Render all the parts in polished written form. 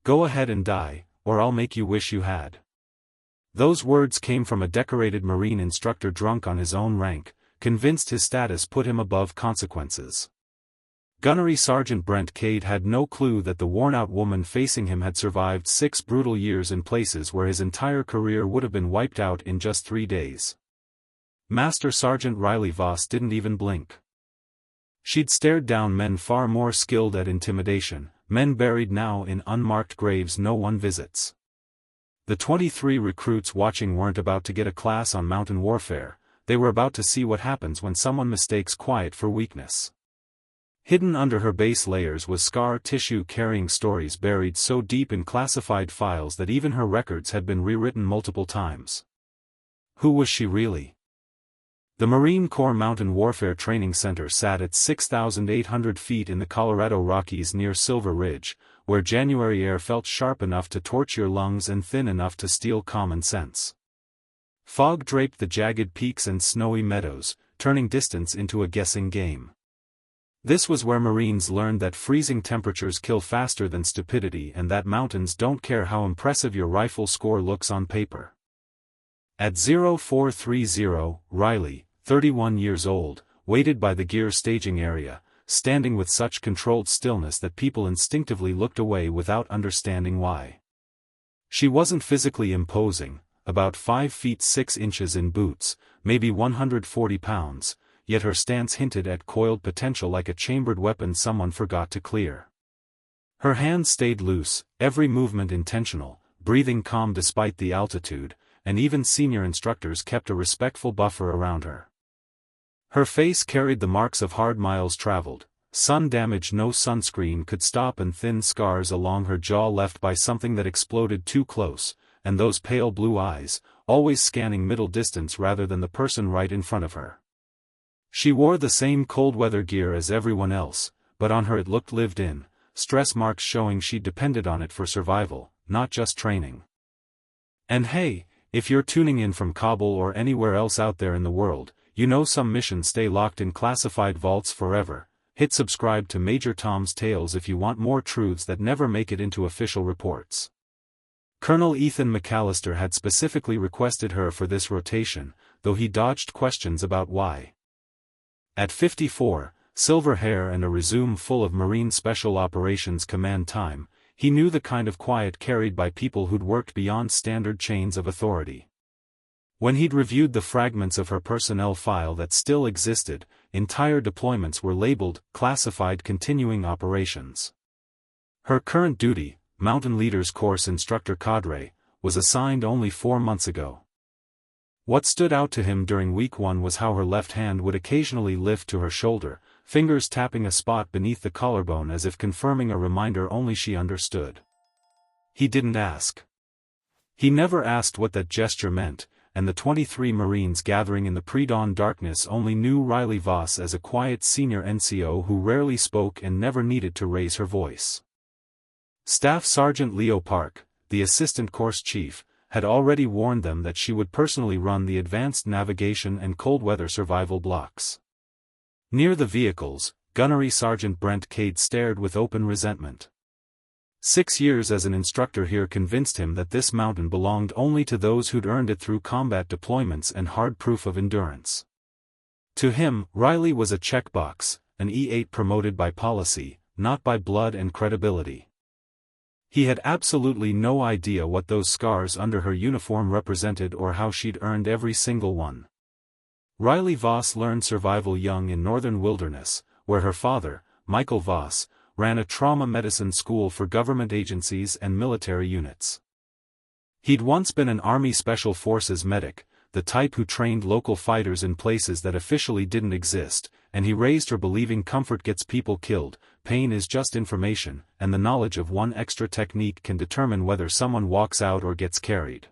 Go ahead and die, or I'll make you wish you had. Those words came from a decorated Marine instructor drunk on his own rank, convinced his status put him above consequences. Gunnery Sergeant Brent Cade had no clue that the worn-out woman facing him had survived 6 brutal years in places where his entire career would have been wiped out in just 3 days. Master Sergeant Riley Voss didn't even blink. She'd stared down men far more skilled at intimidation, men buried now in unmarked graves no one visits. The 23 recruits watching weren't about to get a class on mountain warfare, they were about to see what happens when someone mistakes quiet for weakness. Hidden under her base layers was scar tissue carrying stories buried so deep in classified files that even her records had been rewritten multiple times. Who was she really? The Marine Corps Mountain Warfare Training Center sat at 6,800 feet in the Colorado Rockies near Silver Ridge, where January air felt sharp enough to torch your lungs and thin enough to steal common sense. Fog draped the jagged peaks and snowy meadows, turning distance into a guessing game. This was where Marines learned that freezing temperatures kill faster than stupidity and that mountains don't care how impressive your rifle score looks on paper. At 0430, Riley, 31 years old, waited by the gear staging area, standing with such controlled stillness that people instinctively looked away without understanding why. She wasn't physically imposing, about 5 feet 6 inches in boots, maybe 140 pounds, yet her stance hinted at coiled potential like a chambered weapon someone forgot to clear. Her hands stayed loose, every movement intentional, breathing calm despite the altitude, and even senior instructors kept a respectful buffer around her. Her face carried the marks of hard miles traveled, sun damage no sunscreen could stop, and thin scars along her jaw left by something that exploded too close, and those pale blue eyes, always scanning middle distance rather than the person right in front of her. She wore the same cold-weather gear as everyone else, but on her it looked lived in, stress marks showing she depended on it for survival, not just training. And hey, if you're tuning in from Kabul or anywhere else out there in the world, you know some missions stay locked in classified vaults forever. Hit subscribe to Major Tom's Tales if you want more truths that never make it into official reports. Colonel Ethan McAllister had specifically requested her for this rotation, though he dodged questions about why. At 54, silver hair and a resume full of Marine Special Operations command time, he knew the kind of quiet carried by people who'd worked beyond standard chains of authority. When he'd reviewed the fragments of her personnel file that still existed, entire deployments were labeled classified continuing operations. Her current duty, Mountain Leaders Course Instructor Cadre, was assigned only 4 months ago. What stood out to him during week 1 was how her left hand would occasionally lift to her shoulder, fingers tapping a spot beneath the collarbone as if confirming a reminder only she understood. He didn't ask. He never asked what that gesture meant, and the 23 Marines gathering in the pre-dawn darkness only knew Riley Voss as a quiet senior NCO who rarely spoke and never needed to raise her voice. Staff Sergeant Leo Park, the assistant course chief, had already warned them that she would personally run the advanced navigation and cold weather survival blocks. Near the vehicles, Gunnery Sergeant Brent Cade stared with open resentment. 6 years as an instructor here convinced him that this mountain belonged only to those who'd earned it through combat deployments and hard proof of endurance. To him, Riley was a checkbox, an E8 promoted by policy, not by blood and credibility. He had absolutely no idea what those scars under her uniform represented or how she'd earned every single one. Riley Voss learned survival young in northern wilderness, where her father, Michael Voss, ran a trauma medicine school for government agencies and military units. He'd once been an Army Special Forces medic, the type who trained local fighters in places that officially didn't exist, and he raised her believing comfort gets people killed, pain is just information, and the knowledge of one extra technique can determine whether someone walks out or gets carried.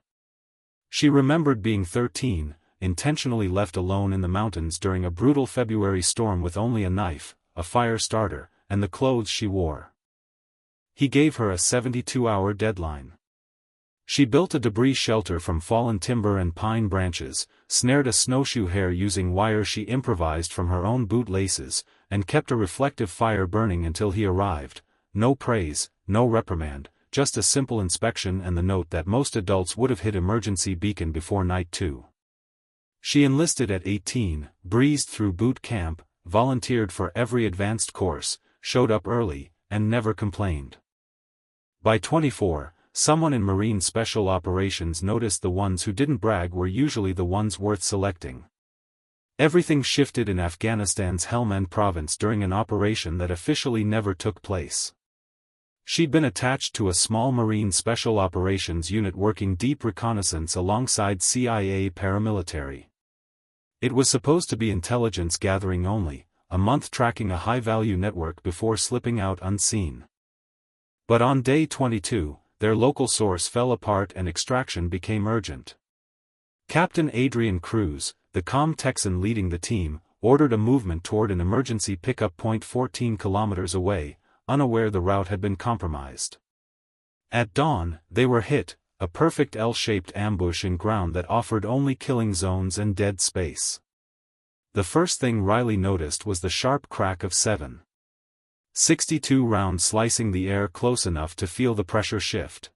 She remembered being 13, intentionally left alone in the mountains during a brutal February storm with only a knife, a fire starter, and the clothes she wore. He gave her a 72-hour deadline. She built a debris shelter from fallen timber and pine branches, snared a snowshoe hare using wire she improvised from her own boot laces, and kept a reflective fire burning until he arrived. No praise, no reprimand, just a simple inspection and the note that most adults would have hit emergency beacon before night 2. She enlisted at 18, breezed through boot camp, volunteered for every advanced course, showed up early, and never complained. By 24, someone in Marine Special Operations noticed the ones who didn't brag were usually the ones worth selecting. Everything shifted in Afghanistan's Helmand province during an operation that officially never took place. She'd been attached to a small Marine Special Operations unit working deep reconnaissance alongside CIA paramilitary. It was supposed to be intelligence gathering only, a month tracking a high-value network before slipping out unseen. But on day 22, their local source fell apart and extraction became urgent. Captain Adrian Cruz, the calm Texan leading the team, ordered a movement toward an emergency pickup point 14 kilometers away, unaware the route had been compromised. At dawn, they were hit, a perfect L-shaped ambush in ground that offered only killing zones and dead space. The first thing Riley noticed was the sharp crack of 7.62 rounds slicing the air close enough to feel the pressure shift.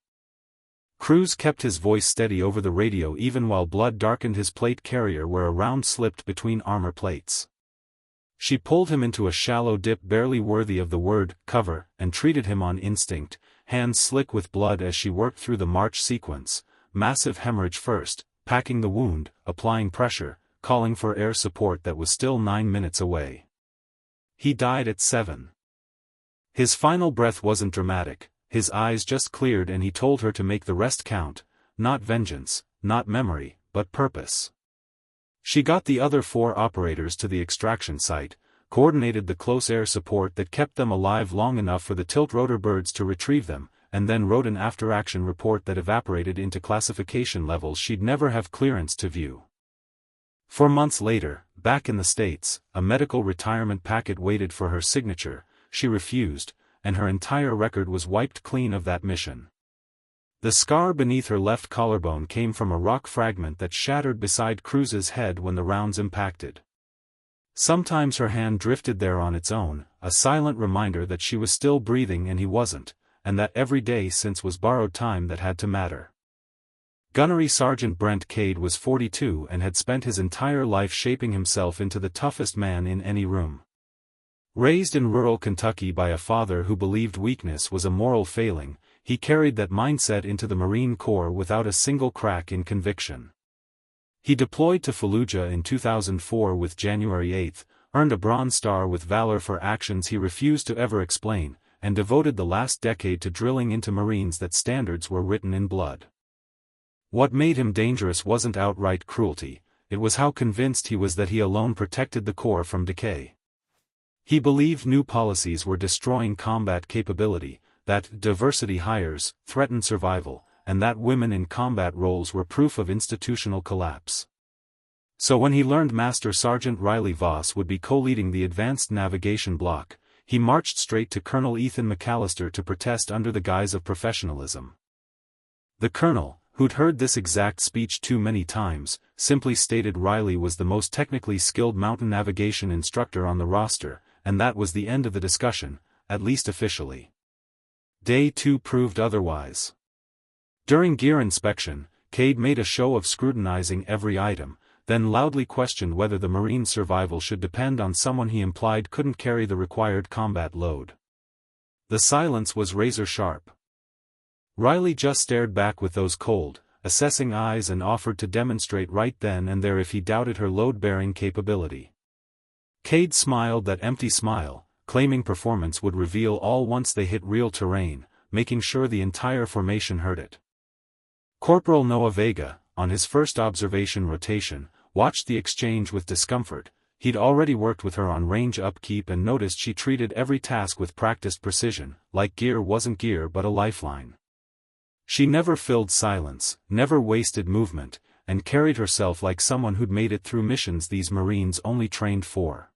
Cruz kept his voice steady over the radio even while blood darkened his plate carrier where a round slipped between armor plates. She pulled him into a shallow dip barely worthy of the word cover and treated him on instinct, hands slick with blood as she worked through the march sequence, massive hemorrhage first, packing the wound, applying pressure, calling for air support that was still 9 minutes away. He died at 7. His final breath wasn't dramatic, his eyes just cleared and he told her to make the rest count, not vengeance, not memory, but purpose. She got the other 4 operators to the extraction site, coordinated the close air support that kept them alive long enough for the tilt-rotor birds to retrieve them, and then wrote an after-action report that evaporated into classification levels she'd never have clearance to view. 4 months later, back in the States, a medical retirement packet waited for her signature. She refused, and her entire record was wiped clean of that mission. The scar beneath her left collarbone came from a rock fragment that shattered beside Cruz's head when the rounds impacted. Sometimes her hand drifted there on its own, a silent reminder that she was still breathing and he wasn't, and that every day since was borrowed time that had to matter. Gunnery Sergeant Brent Cade was 42 and had spent his entire life shaping himself into the toughest man in any room. Raised in rural Kentucky by a father who believed weakness was a moral failing, he carried that mindset into the Marine Corps without a single crack in conviction. He deployed to Fallujah in 2004 with January 8, earned a Bronze Star with valor for actions he refused to ever explain, and devoted the last decade to drilling into Marines that standards were written in blood. What made him dangerous wasn't outright cruelty, it was how convinced he was that he alone protected the Corps from decay. He believed new policies were destroying combat capability, that diversity hires threatened survival, and that women in combat roles were proof of institutional collapse. So when he learned Master Sergeant Riley Voss would be co-leading the Advanced Navigation Block, he marched straight to Colonel Ethan McAllister to protest under the guise of professionalism. The colonel, who'd heard this exact speech too many times, simply stated Riley was the most technically skilled mountain navigation instructor on the roster, and that was the end of the discussion, at least officially. Day 2 proved otherwise. During gear inspection, Cade made a show of scrutinizing every item, then loudly questioned whether the Marine's survival should depend on someone he implied couldn't carry the required combat load. The silence was razor-sharp. Riley just stared back with those cold, assessing eyes and offered to demonstrate right then and there if he doubted her load-bearing capability. Cade smiled that empty smile, claiming performance would reveal all once they hit real terrain, making sure the entire formation heard it. Corporal Noah Vega, on his first observation rotation, watched the exchange with discomfort. He'd already worked with her on range upkeep and noticed she treated every task with practiced precision, like gear wasn't gear but a lifeline. She never filled silence, never wasted movement, and carried herself like someone who'd made it through missions these Marines only trained for.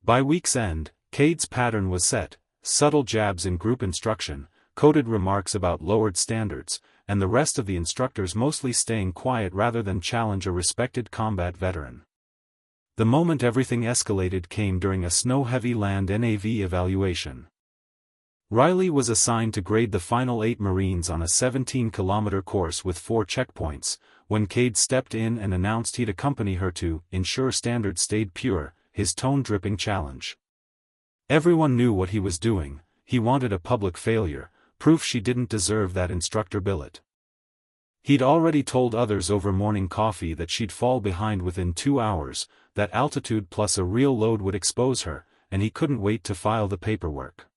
By week's end, Cade's pattern was set: subtle jabs in group instruction, coded remarks about lowered standards, and the rest of the instructors mostly staying quiet rather than challenge a respected combat veteran. The moment everything escalated came during a snow-heavy land NAV evaluation. Riley was assigned to grade the final 8 Marines on a 17-kilometer course with 4 checkpoints, when Cade stepped in and announced he'd accompany her to ensure standards stayed pure, his tone dripping challenge. Everyone knew what he was doing. He wanted a public failure, proof she didn't deserve that instructor billet. He'd already told others over morning coffee that she'd fall behind within 2 hours, that altitude plus a real load would expose her, and he couldn't wait to file the paperwork.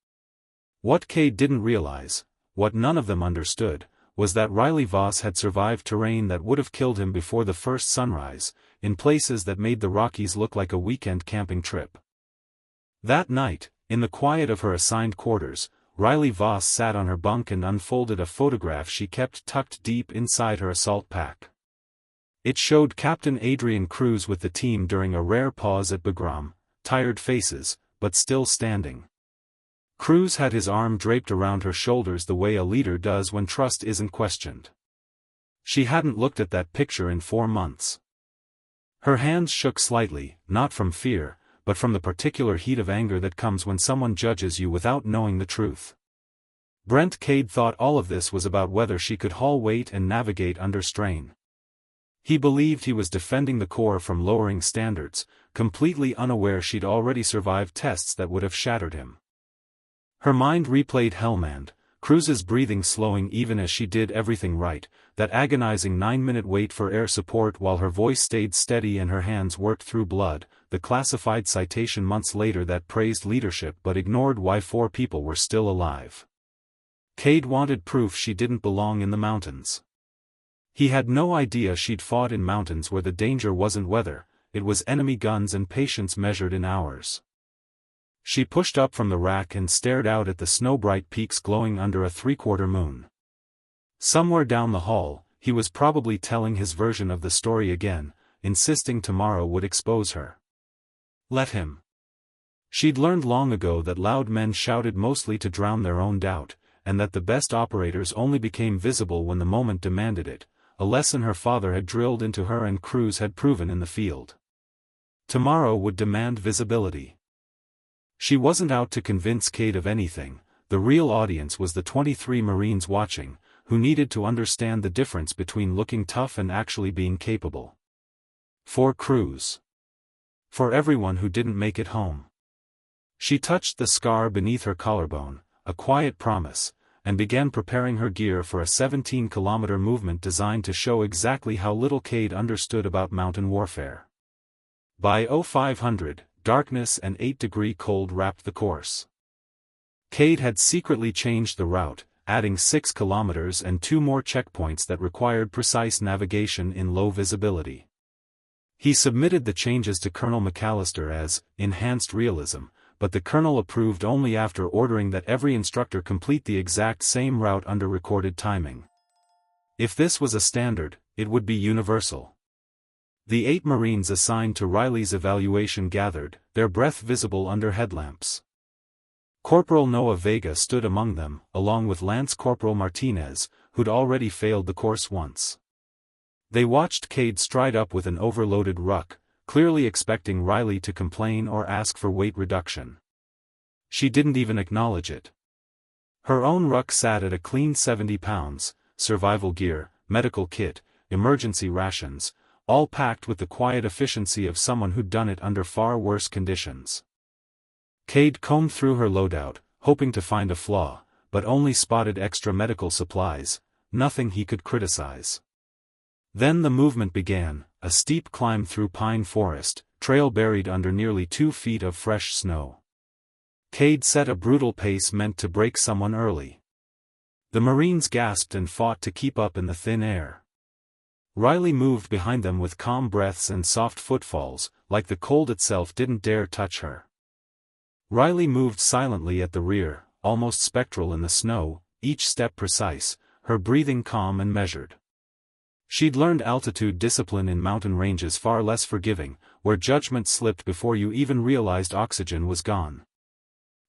What Cade didn't realize, what none of them understood, was that Riley Voss had survived terrain that would have killed him before the first sunrise, in places that made the Rockies look like a weekend camping trip. That night, in the quiet of her assigned quarters, Riley Voss sat on her bunk and unfolded a photograph she kept tucked deep inside her assault pack. It showed Captain Adrian Cruz with the team during a rare pause at Bagram, tired faces, but still standing. Cruz had his arm draped around her shoulders the way a leader does when trust isn't questioned. She hadn't looked at that picture in 4 months. Her hands shook slightly, not from fear, but from the particular heat of anger that comes when someone judges you without knowing the truth. Brent Cade thought all of this was about whether she could haul weight and navigate under strain. He believed he was defending the Corps from lowering standards, completely unaware she'd already survived tests that would have shattered him. Her mind replayed Helmand, Cruz's breathing slowing even as she did everything right, that agonizing 9-minute wait for air support while her voice stayed steady and her hands worked through blood, the classified citation months later that praised leadership but ignored why 4 people were still alive. Cade wanted proof she didn't belong in the mountains. He had no idea she'd fought in mountains where the danger wasn't weather, it was enemy guns and patience measured in hours. She pushed up from the rack and stared out at the snow-bright peaks glowing under a 3/4 moon. Somewhere down the hall, he was probably telling his version of the story again, insisting tomorrow would expose her. Let him. She'd learned long ago that loud men shouted mostly to drown their own doubt, and that the best operators only became visible when the moment demanded it, a lesson her father had drilled into her and Cruz had proven in the field. Tomorrow would demand visibility. She wasn't out to convince Cade of anything, the real audience was the 23 Marines watching, who needed to understand the difference between looking tough and actually being capable. For Cruz. For everyone who didn't make it home. She touched the scar beneath her collarbone, a quiet promise, and began preparing her gear for a 17-kilometer movement designed to show exactly how little Cade understood about mountain warfare. By 0500, darkness and 8-degree cold wrapped the course. Cade had secretly changed the route, adding 6 kilometers and 2 more checkpoints that required precise navigation in low visibility. He submitted the changes to Colonel McAllister as enhanced realism, but the colonel approved only after ordering that every instructor complete the exact same route under recorded timing. If this was a standard, it would be universal. The 8 Marines assigned to Riley's evaluation gathered, their breath visible under headlamps. Corporal Noah Vega stood among them, along with Lance Corporal Martinez, who'd already failed the course once. They watched Cade stride up with an overloaded ruck, clearly expecting Riley to complain or ask for weight reduction. She didn't even acknowledge it. Her own ruck sat at a clean 70 pounds, survival gear, medical kit, emergency rations, all packed with the quiet efficiency of someone who'd done it under far worse conditions. Cade combed through her loadout, hoping to find a flaw, but only spotted extra medical supplies, nothing he could criticize. Then the movement began, a steep climb through pine forest, trail buried under nearly 2 feet of fresh snow. Cade set a brutal pace meant to break someone early. The Marines gasped and fought to keep up in the thin air. Riley moved behind them with calm breaths and soft footfalls, like the cold itself didn't dare touch her. Riley moved silently at the rear, almost spectral in the snow, each step precise, her breathing calm and measured. She'd learned altitude discipline in mountain ranges far less forgiving, where judgment slipped before you even realized oxygen was gone.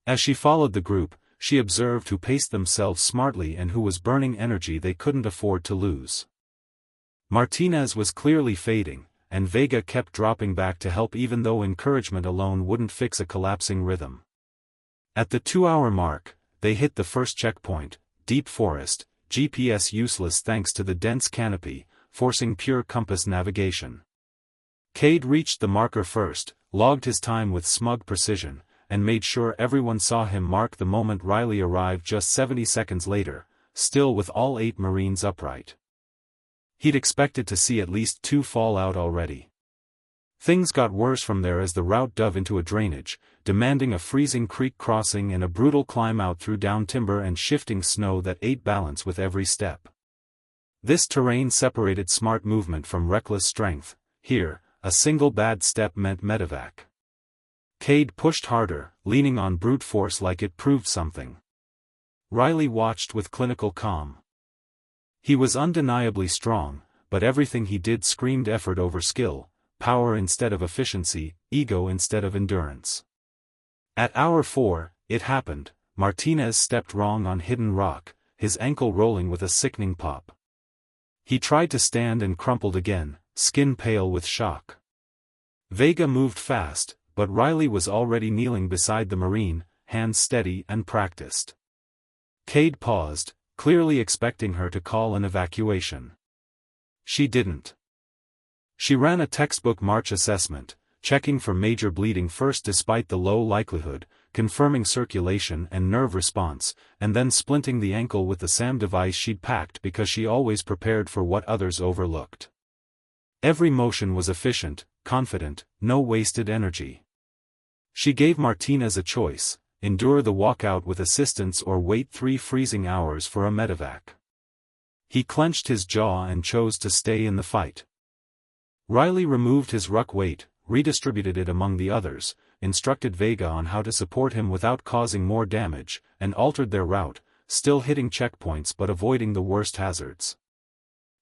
As she followed the group, she observed who paced themselves smartly and who was burning energy they couldn't afford to lose. Martinez was clearly fading, and Vega kept dropping back to help even though encouragement alone wouldn't fix a collapsing rhythm. At the 2-hour mark, they hit the first checkpoint, deep forest, GPS useless thanks to the dense canopy, forcing pure compass navigation. Cade reached the marker first, logged his time with smug precision, and made sure everyone saw him mark the moment Riley arrived just 70 seconds later, still with all 8 Marines upright. He'd expected to see at least 2 fall out already. Things got worse from there as the route dove into a drainage, demanding a freezing creek crossing and a brutal climb out through down timber and shifting snow that ate balance with every step. This terrain separated smart movement from reckless strength. Here, a single bad step meant medevac. Cade pushed harder, leaning on brute force like it proved something. Riley watched with clinical calm. He was undeniably strong, but everything he did screamed effort over skill, power instead of efficiency, ego instead of endurance. At hour 4, it happened. Martinez stepped wrong on hidden rock, his ankle rolling with a sickening pop. He tried to stand and crumpled again, skin pale with shock. Vega moved fast, but Riley was already kneeling beside the Marine, hands steady and practiced. Cade paused, clearly expecting her to call an evacuation. She didn't. She ran a textbook March assessment, checking for major bleeding first despite the low likelihood, confirming circulation and nerve response, and then splinting the ankle with the SAM device she'd packed because she always prepared for what others overlooked. Every motion was efficient, confident, no wasted energy. She gave Martinez a choice: endure the walkout with assistance or wait 3 freezing hours for a medevac. He clenched his jaw and chose to stay in the fight. Riley removed his ruck weight, redistributed it among the others, instructed Vega on how to support him without causing more damage, and altered their route, still hitting checkpoints but avoiding the worst hazards.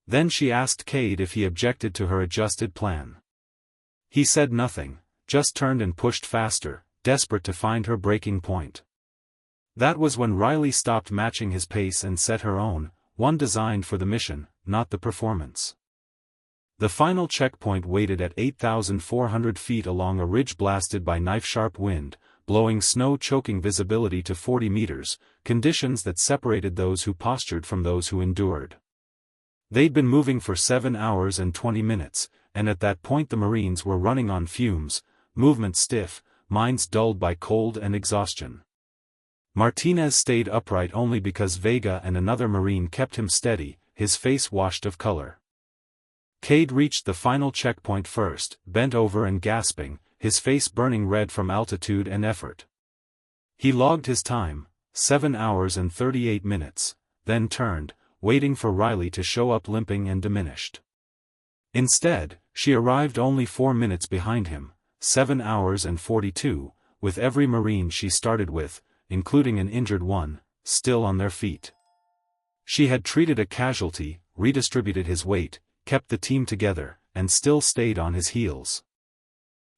Then she asked Cade if he objected to her adjusted plan. He said nothing, just turned and pushed faster, desperate to find her breaking point. That was when Riley stopped matching his pace and set her own, one designed for the mission, not the performance. The final checkpoint waited at 8,400 feet along a ridge blasted by knife-sharp wind, blowing snow-choking visibility to 40 meters, conditions that separated those who postured from those who endured. They'd been moving for 7 hours and 20 minutes, and at that point the Marines were running on fumes, movement stiff, minds dulled by cold and exhaustion. Martinez stayed upright only because Vega and another Marine kept him steady, his face washed of color. Cade reached the final checkpoint first, bent over and gasping, his face burning red from altitude and effort. He logged his time, 7 hours and 38 minutes, then turned, waiting for Riley to show up limping and diminished. Instead, she arrived only 4 minutes behind him, 7 hours and 42, with every Marine she started with, including an injured one, still on their feet. She had treated a casualty, redistributed his weight, kept the team together, and still stayed on his heels.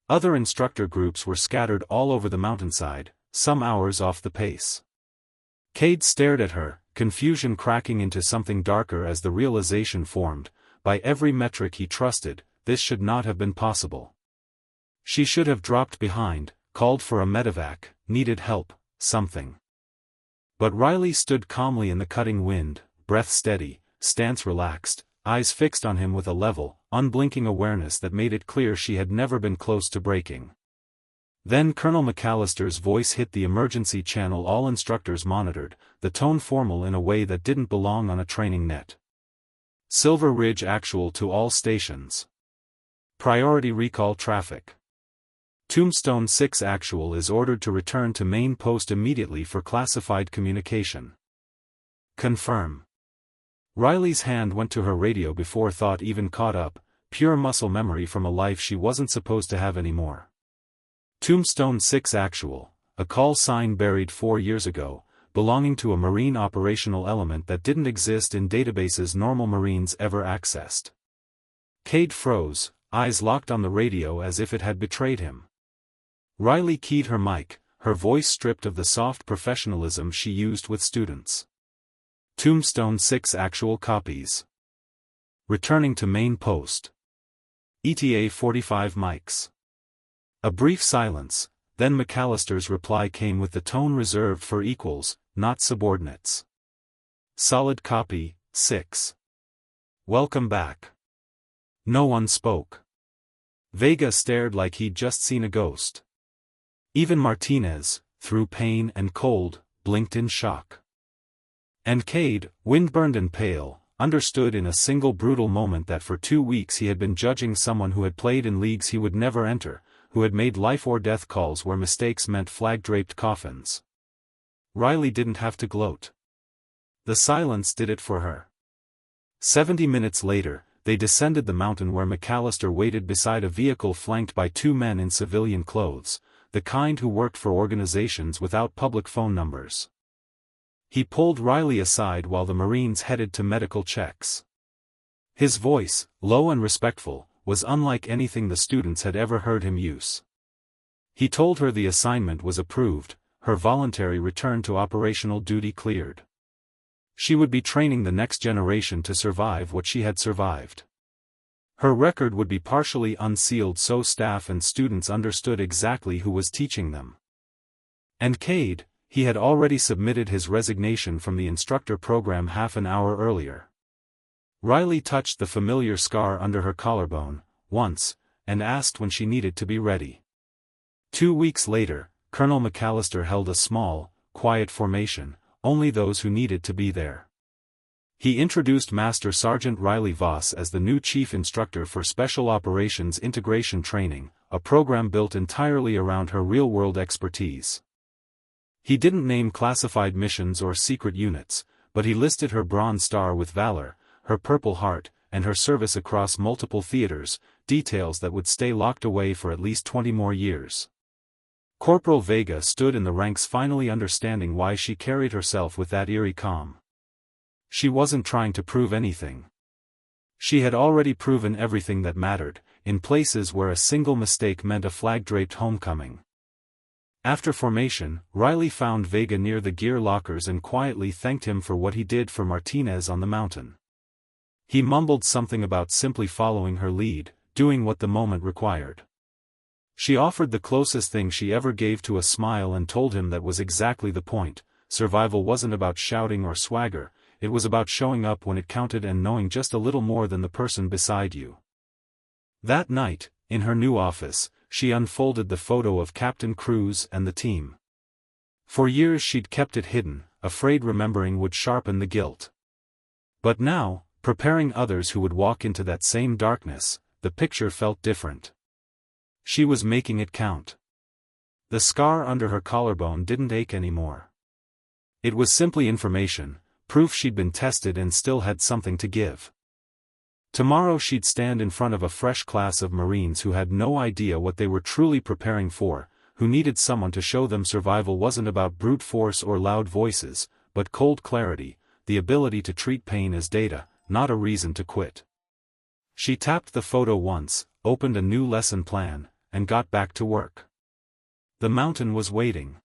Other instructor groups were scattered all over the mountainside, some hours off the pace. Cade stared at her, confusion cracking into something darker as the realization formed: by every metric he trusted, this should not have been possible. She should have dropped behind, called for a medevac, needed help, something. But Riley stood calmly in the cutting wind, breath steady, stance relaxed, eyes fixed on him with a level, unblinking awareness that made it clear she had never been close to breaking. Then Colonel McAllister's voice hit the emergency channel all instructors monitored, the tone formal in a way that didn't belong on a training net. Silver Ridge actual to all stations. Priority recall traffic. Tombstone 6 actual is ordered to return to main post immediately for classified communication. Confirm. Riley's hand went to her radio before thought even caught up, pure muscle memory from a life she wasn't supposed to have anymore. Tombstone 6 actual, a call sign buried 4 years ago, belonging to a Marine operational element that didn't exist in databases normal Marines ever accessed. Cade froze, eyes locked on the radio as if it had betrayed him. Riley keyed her mic, her voice stripped of the soft professionalism she used with students. Tombstone 6 actual copies. Returning to main post. ETA 45 mics. A brief silence, then McAllister's reply came with the tone reserved for equals, not subordinates. Solid copy, 6. Welcome back. No one spoke. Vega stared like he'd just seen a ghost. Even Martinez, through pain and cold, blinked in shock. And Cade, windburned and pale, understood in a single brutal moment that for 2 weeks he had been judging someone who had played in leagues he would never enter, who had made life-or-death calls where mistakes meant flag-draped coffins. Riley didn't have to gloat. The silence did it for her. 70 minutes later, they descended the mountain where McAllister waited beside a vehicle flanked by 2 men in civilian clothes, the kind who worked for organizations without public phone numbers. He pulled Riley aside while the Marines headed to medical checks. His voice, low and respectful, was unlike anything the students had ever heard him use. He told her the assignment was approved, her voluntary return to operational duty cleared. She would be training the next generation to survive what she had survived. Her record would be partially unsealed so staff and students understood exactly who was teaching them. And Cade, he had already submitted his resignation from the instructor program half an hour earlier. Riley touched the familiar scar under her collarbone, once, and asked when she needed to be ready. 2 weeks later, Colonel McAllister held a small, quiet formation, only those who needed to be there. He introduced Master Sergeant Riley Voss as the new chief instructor for Special Operations Integration Training, a program built entirely around her real-world expertise. He didn't name classified missions or secret units, but he listed her Bronze Star with Valor, her Purple Heart, and her service across multiple theaters, details that would stay locked away for at least 20 more years. Corporal Vega stood in the ranks finally understanding why she carried herself with that eerie calm. She wasn't trying to prove anything. She had already proven everything that mattered, in places where a single mistake meant a flag-draped homecoming. After formation, Riley found Vega near the gear lockers and quietly thanked him for what he did for Martinez on the mountain. He mumbled something about simply following her lead, doing what the moment required. She offered the closest thing she ever gave to a smile and told him that was exactly the point. Survival wasn't about shouting or swagger, it was about showing up when it counted and knowing just a little more than the person beside you. That night, in her new office, she unfolded the photo of Captain Cruz and the team. For years she'd kept it hidden, afraid remembering would sharpen the guilt. But now, preparing others who would walk into that same darkness, the picture felt different. She was making it count. The scar under her collarbone didn't ache anymore. It was simply information, proof she'd been tested and still had something to give. Tomorrow she'd stand in front of a fresh class of Marines who had no idea what they were truly preparing for, who needed someone to show them survival wasn't about brute force or loud voices, but cold clarity, the ability to treat pain as data, not a reason to quit. She tapped the photo once, opened a new lesson plan, and got back to work. The mountain was waiting.